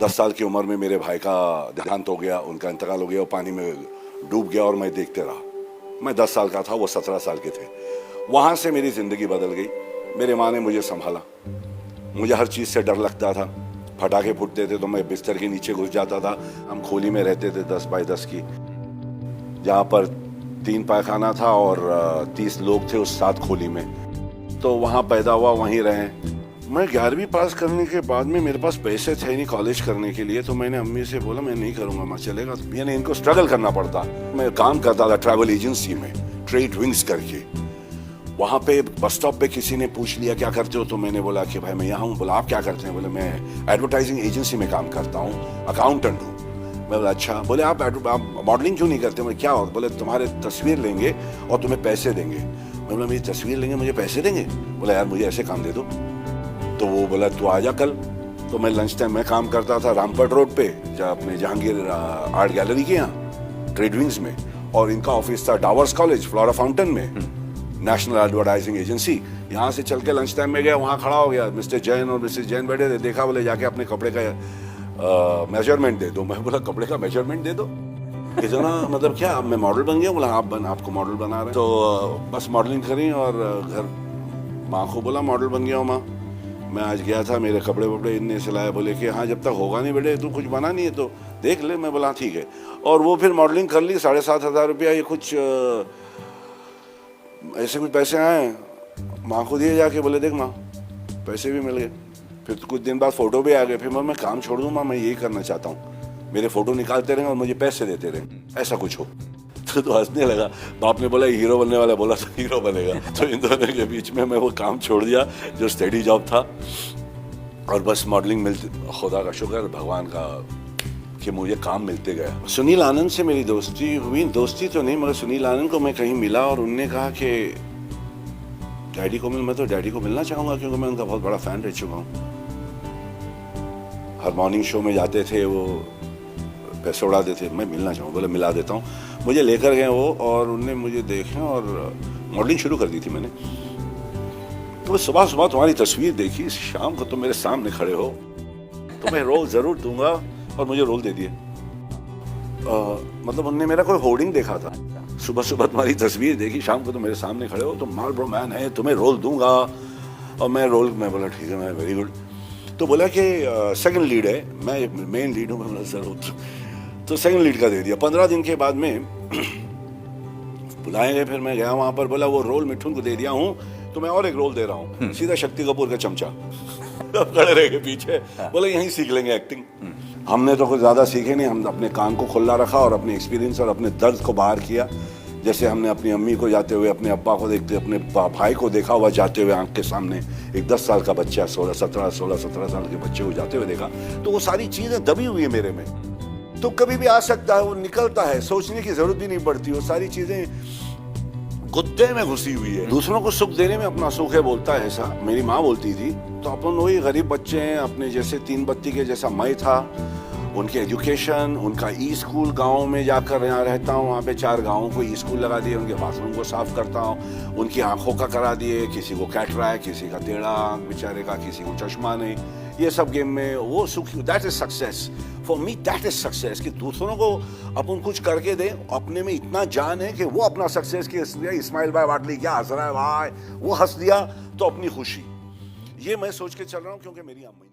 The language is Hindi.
10 साल की उम्र में मेरे भाई का देहांत हो गया, उनका इंतकाल हो गया, वो पानी में डूब गया और मैं देखते रहा। मैं 10 साल का था, वो 17 साल के थे। वहाँ से मेरी ज़िंदगी बदल गई। मेरे माँ ने मुझे संभाला। मुझे हर चीज़ से डर लगता था। पटाखे फूटते थे तो मैं बिस्तर के नीचे घुस जाता था। हम खोली में रहते थे 10 बाई 10 की, जहाँ पर 3 पायखाना था और 30 लोग थे उस 7 खोली में। तो वहाँ पैदा हुआ, वहीं रहे। मैं 11वीं पास करने के बाद में मेरे पास पैसे थे नहीं कॉलेज करने के लिए, तो मैंने अम्मी से बोला मैं नहीं करूँगा, मैं चलेगा। यानी इनको स्ट्रगल करना पड़ता। मैं काम करता था ट्रैवल एजेंसी में, ट्रेड विंग्स करके। वहाँ पे बस स्टॉप पे किसी ने पूछ लिया क्या करते हो, तो मैंने बोला कि भाई मैं यहाँ हूँ। बोला आप क्या करते हैं? बोले मैं एडवर्टाइजिंग एजेंसी में काम करता हूँ, अकाउंटेंट हूँ। मैं बोला अच्छा। बोले आप मॉडलिंग क्यों नहीं करते? मैं क्या हो? बोले तुम्हारे तस्वीर लेंगे और तुम्हें पैसे देंगे। मैं बोला मेरी तस्वीर लेंगे, मुझे पैसे देंगे? बोला यार मुझे ऐसे काम दे दो। तो वो बोला तू आ जा कल। तो मैं लंच टाइम में काम करता था रामपट रोड पे, जहाँ अपने जहांगीर आर्ट गैलरी के यहाँ ट्रेड विंग्स में, और इनका ऑफिस था डावर्स कॉलेज फ्लोरा फाउंटेन में, नेशनल एडवर्टाइजिंग एजेंसी। यहाँ से चल के लंच टाइम में गया, वहाँ खड़ा हो गया। मिस्टर जैन और मिसेस जैन बैठे थे। देखा, बोले जाके अपने कपड़े का मेजरमेंट दे दो। मैं बोला कपड़े का मेजरमेंट दे दो? इतना मतलब क्या, अब मैं मॉडल बन गया? बोला आपको मॉडल बना रहे हैं। तो बस मॉडलिंग करी और घर माँ को बोला मॉडल बन गया हूँ माँ। मैं आज गया था, मेरे कपड़े वपड़े इनने सिलाए। बोले कि हाँ जब तक होगा नहीं बेटे, तू कुछ बना नहीं है तो देख ले। मैं बोला ठीक है। और वो फिर मॉडलिंग कर ली। 7,500 रुपया ये कुछ ऐसे कुछ पैसे आए, माँ को दिए जाके। बोले देख माँ पैसे भी मिल गए। फिर तो कुछ दिन बाद फ़ोटो भी आ गए। फिर मैं काम छोड़ दूँ माँ, मैं यही करना चाहता हूँ, मेरे फ़ोटो निकालते रहेंगे और मुझे पैसे देते रहें, ऐसा कुछ हो। तो हंसने लगा। बाप ने बोला हीरो बनने वाला, बोला तो हीरो बनेगा। तो इन दोनों के बीच में मैं वो काम छोड़ दिया जो स्टडी जॉब था, और बस मॉडलिंग मिलती। खुदा का शुक्र, भगवान का, कि मुझे काम मिलते गया। सुनील आनंद से मेरी दोस्ती हुई। दोस्ती तो नहीं, मगर सुनील आनंद को मैं कहीं मिला और उनने कहा कि डैडी को मैं तो डैडी को मिलना चाहूँगा, क्योंकि मैं उनका बहुत बड़ा फ़ैन रह चुका हूँ। हर मॉर्निंग शो में जाते थे, वो पैसे उड़ाते थे। मैं मिलना चाहूँ, बोले मिला देता हूँ। मुझे लेकर गए वो, और उनने मुझे देखे और मॉडलिंग शुरू कर दी थी मैंने। तो सुबह सुबह तुम्हारी तस्वीर देखी, शाम को तुम मेरे सामने खड़े हो, तुम्हें रोल ज़रूर दूंगा, और मुझे रोल दे दिए। मतलब उनने मेरा कोई होर्डिंग देखा था, सुबह सुबह तुम्हारी तस्वीर देखी, शाम को तुम मेरे सामने खड़े हो, तुम मार्लबरो मैन है, तुम्हें रोल दूंगा। और मैं बोला ठीक है, मैं वेरी गुड। तो बोला कि सेकंड लीड है, मैं मेन लीड हूँ। मैं बोला ज़रूर। तो सेकंड लीड का दे दिया। 15 दिन के बाद में बुलाए गए। फिर मैं गया वहाँ पर, बोला वो रोल मिठुन को दे दिया हूँ, तो मैं और एक रोल दे रहा हूँ। सीधा शक्ति कपूर का चमचा। खड़े रह गए पीछे। बोले यहीं सीख लेंगे एक्टिंग। हमने तो कुछ ज़्यादा सीखे नहीं, हम अपने कान को खुला रखा और अपने एक्सपीरियंस और अपने दर्द को बाहर किया। जैसे हमने अपनी अम्मी को जाते हुए, अपने अब्बा को देखते, अपने भाई को देखा हुआ जाते हुए आंख के सामने, एक 10 साल का बच्चा 16-17 साल के बच्चे को जाते हुए देखा, तो वो सारी चीज़ें दबी हुई है मेरे में। तो कभी भी आ सकता है, वो निकलता है, सोचने की जरूरत भी नहीं पड़ती। वो सारी चीजें गुद्दे में घुसी हुई है। दूसरों को सुख देने में अपना सुख है, बोलता है ऐसा मेरी माँ बोलती थी। तो अपन वही गरीब बच्चे हैं, अपने जैसे 3 बत्ती के जैसा मैं था। उनके एजुकेशन, उनका ई स्कूल, गाँव में जाकर यहाँ रहता हूँ, वहाँ पे 4 गाँवों को ई स्कूल लगा दिए, उनके बाथरूम को साफ करता हूँ, उनकी आंखों का करा दिए, किसी को कैटरैक्ट, किसी का टेढ़ा आंख बेचारे का, किसी को चश्मा नहीं। ये सब गेम में वो सुख, that is success for me, that is success. कि दूसरों को अपन कुछ करके दें, अपने में इतना जान है कि वो अपना सक्सेस की इस्माइल भाई वाटली क्या हंस रहा है भाई, वो हंस दिया तो अपनी खुशी। ये मैं सोच के चल रहा हूँ, क्योंकि मेरी अम्मी